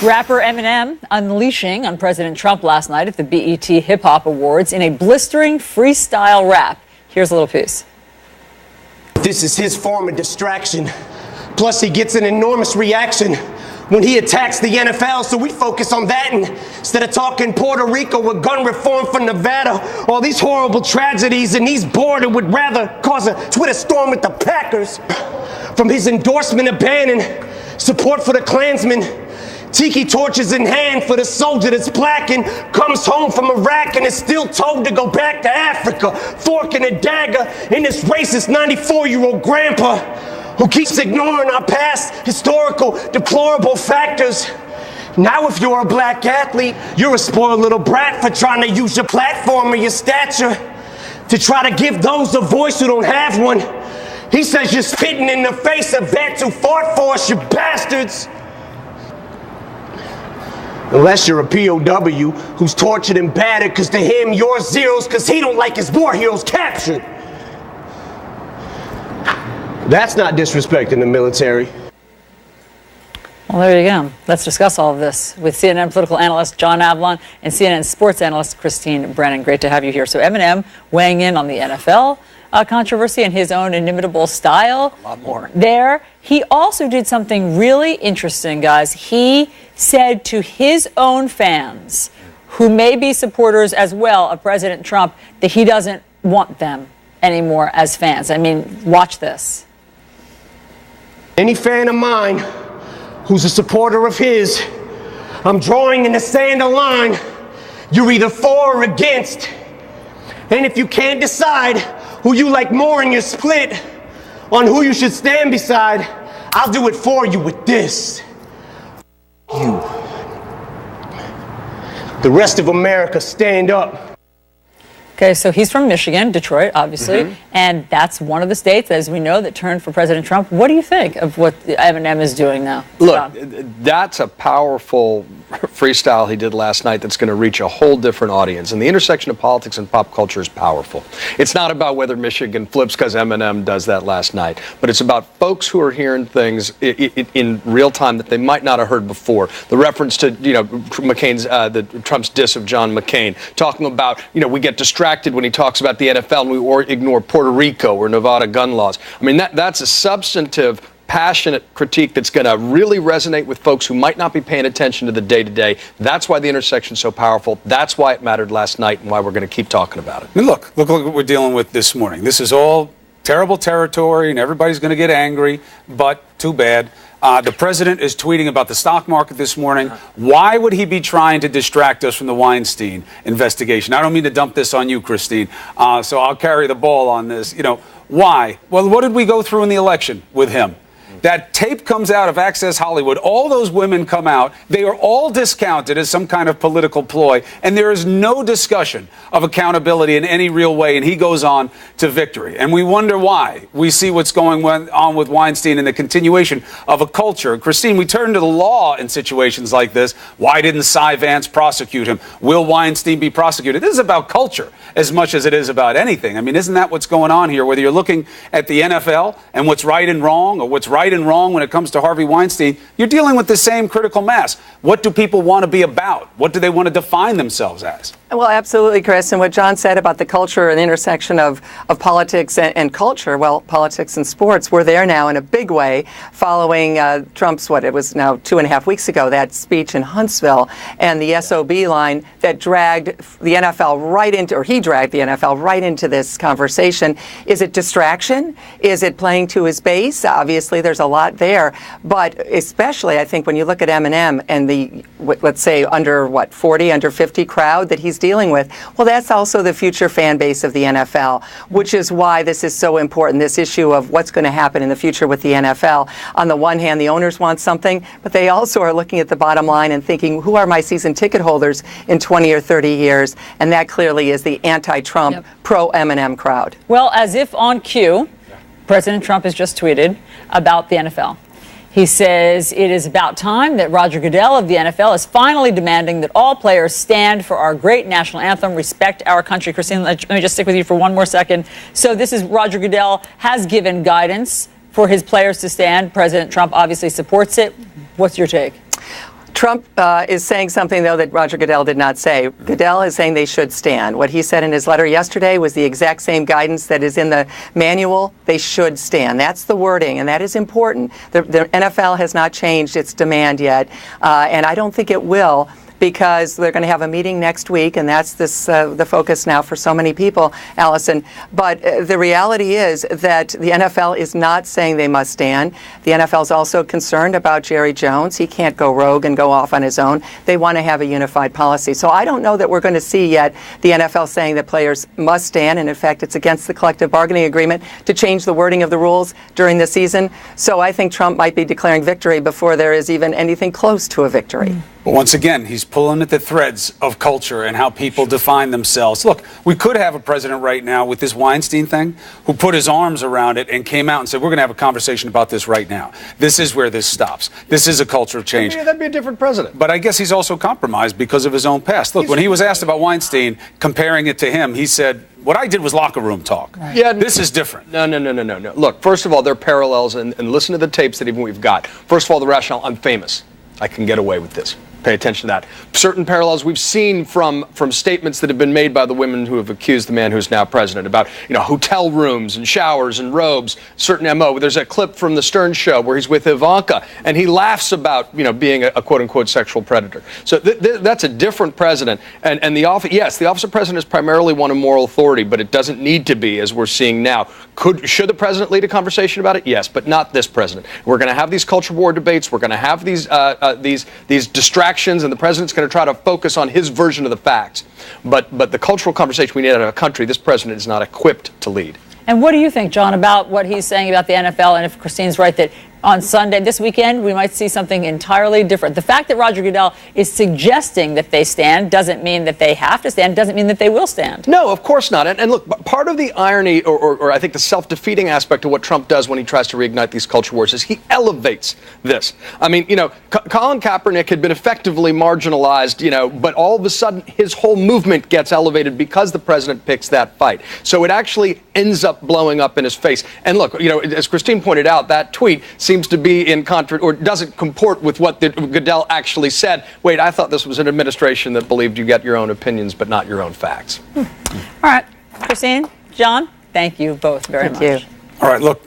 Rapper Eminem unleashing on President Trump last night at the BET Hip Hop Awards in a blistering freestyle rap. Here's a little piece. This is his form of distraction. Plus, he gets an enormous reaction when he attacks the NFL, so we focus on that instead of talking Puerto Rico with gun reform from Nevada, all these horrible tragedies, and he's bored and would rather cause a Twitter storm with the Packers. From his endorsement of banning support for the Klansmen, tiki torches in hand for the soldier that's black and comes home from Iraq and is still told to go back to Africa, fork and a dagger in this racist 94-year-old grandpa who keeps ignoring our past historical deplorable factors. Now if you're a black athlete, you're a spoiled little brat for trying to use your platform or your stature to try to give those a voice who don't have one. He says you're spitting in the face of vets who fought for us, you bastards. Unless you're a POW who's tortured and battered because to him you're zeros because he don't like his war heroes captured. That's not disrespecting the military. Well, there you go. Let's discuss all of this with CNN political analyst John Avlon and CNN sports analyst Christine Brennan. Great to have you here. So Eminem weighing in on the NFL controversy in his own inimitable style. A lot more. There. He also did something really interesting, guys. He said to his own fans, who may be supporters as well of President Trump, that he doesn't want them anymore as fans. I mean, watch this. Any fan of mine who's a supporter of his, I'm drawing in the sand a line. You're either for or against. And if you can't decide who you like more and you're split on who you should stand beside, I'll do it for you with this. You. The rest of America, stand up. Okay, so he's from Michigan, Detroit, obviously, and that's one of the states, as we know, that turned for President Trump. What do you think of what Eminem is doing now? Look, that's a powerful freestyle he did last night that's going to reach a whole different audience. And the intersection of politics and pop culture is powerful. It's not about whether Michigan flips because Eminem does that last night, but it's about folks who are hearing things in real time that they might not have heard before. The reference to, McCain's, Trump's diss of John McCain, talking about, we get distracted when he talks about the NFL and we ignore Puerto Rico or Nevada gun laws. I mean, that's a substantive, passionate critique that's going to really resonate with folks who might not be paying attention to the day-to-day. That's why the intersection's so powerful. That's why it mattered last night and why we're going to keep talking about it. I mean, look what we're dealing with this morning. This is all terrible territory and everybody's going to get angry, but too bad. The president is tweeting about the stock market this morning. Why would he be trying to distract us from the Weinstein investigation? I don't mean to dump this on you, Christine, so I'll carry the ball on this. Why? Well, what did we go through in the election with him? That tape comes out of Access Hollywood. All those women come out. They are all discounted as some kind of political ploy. And there is no discussion of accountability in any real way. And he goes on to victory. And we wonder why. We see what's going on with Weinstein and the continuation of a culture. Christine, we turn to the law in situations like this. Why didn't Cy Vance prosecute him? Will Weinstein be prosecuted? This is about culture as much as it is about anything. I mean, isn't that what's going on here? Whether you're looking at the NFL and what's right and wrong, or what's right and wrong when it comes to Harvey Weinstein, you're dealing with the same critical mass. What do people want to be about? What do they want to define themselves as? Well, absolutely, Chris. And what John said about the culture and the intersection of politics and culture, well, politics and sports, we're there now in a big way following Trump's, it was now 2.5 weeks ago, that speech in Huntsville and the SOB line that dragged the NFL right into, or he dragged the NFL right into this conversation. Is it distraction? Is it playing to his base? Obviously, there's a lot there. But especially, I think, when you look at Eminem and the, let's say, under 40, under 50 crowd that he's dealing with, well, that's also the future fan base of the NFL, which is why this is so important, this issue of what's going to happen in the future with the NFL. On the one hand, the owners want something, but they also are looking at the bottom line and thinking, who are my season ticket holders in 20 or 30 years? And that clearly is the anti-Trump, pro-Eminem crowd. Well, as if on cue, President Trump has just tweeted about the NFL. He says it is about time that Roger Goodell of the NFL is finally demanding that all players stand for our great national anthem, respect our country. Christine, let me just stick with you for one more second. So this is Roger Goodell has given guidance for his players to stand. President Trump obviously supports it. What's your take? Trump is saying something, though, that Roger Goodell did not say. Goodell is saying they should stand. What he said in his letter yesterday was the exact same guidance that is in the manual. They should stand. That's the wording, and that is important. The NFL has not changed its demand yet, and I don't think it will, because they're going to have a meeting next week, and that's the focus now for so many people, Allison. But the reality is that the NFL is not saying they must stand. The NFL is also concerned about Jerry Jones. He can't go rogue and go off on his own. They want to have a unified policy. So I don't know that we're going to see yet the NFL saying that players must stand, and in fact, it's against the collective bargaining agreement to change the wording of the rules during the season. So I think Trump might be declaring victory before there is even anything close to a victory. But once again, he's pulling at the threads of culture and how people define themselves. Look, we could have a president right now with this Weinstein thing who put his arms around it and came out and said, we're going to have a conversation about this right now. This is where this stops. This is a culture change. That'd be a different president. But I guess he's also compromised because of his own past. Look, when he was asked about Weinstein, comparing it to him, he said, what I did was locker room talk. Right. Yeah, this is different. No. Look, first of all, there are parallels, and listen to the tapes that even we've got. First of all, the rationale, I'm famous. I can get away with this. Pay attention to that. Certain parallels we've seen from statements that have been made by the women who have accused the man who's now president about, hotel rooms and showers and robes, certain MO. There's a clip from the Stern show where he's with Ivanka and he laughs about, being a quote unquote sexual predator. So that's a different president. And the office of president is primarily one of moral authority, but it doesn't need to be, as we're seeing now. Should the president lead a conversation about it? Yes, but not this president. We're going to have these culture war debates. We're going to have these distractions, and the president's going to try to focus on his version of the facts. But the cultural conversation we need out of a country, this president is not equipped to lead. And what do you think, John, about what he's saying about the NFL, and if Christine's right that on Sunday, this weekend, we might see something entirely different? The fact that Roger Goodell is suggesting that they stand doesn't mean that they have to stand, doesn't mean that they will stand. No, of course not. And look, part of the irony, or I think the self-defeating aspect of what Trump does when he tries to reignite these culture wars is he elevates this. I mean, Colin Kaepernick had been effectively marginalized, but all of a sudden his whole movement gets elevated because the president picks that fight. So it actually ends up blowing up in his face. And look, as Christine pointed out, that tweet seems to be or doesn't comport with what Goodell actually said. Wait, I thought this was an administration that believed you get your own opinions, but not your own facts. All right, Christine, John, thank you both very much. Thank you. All right, look,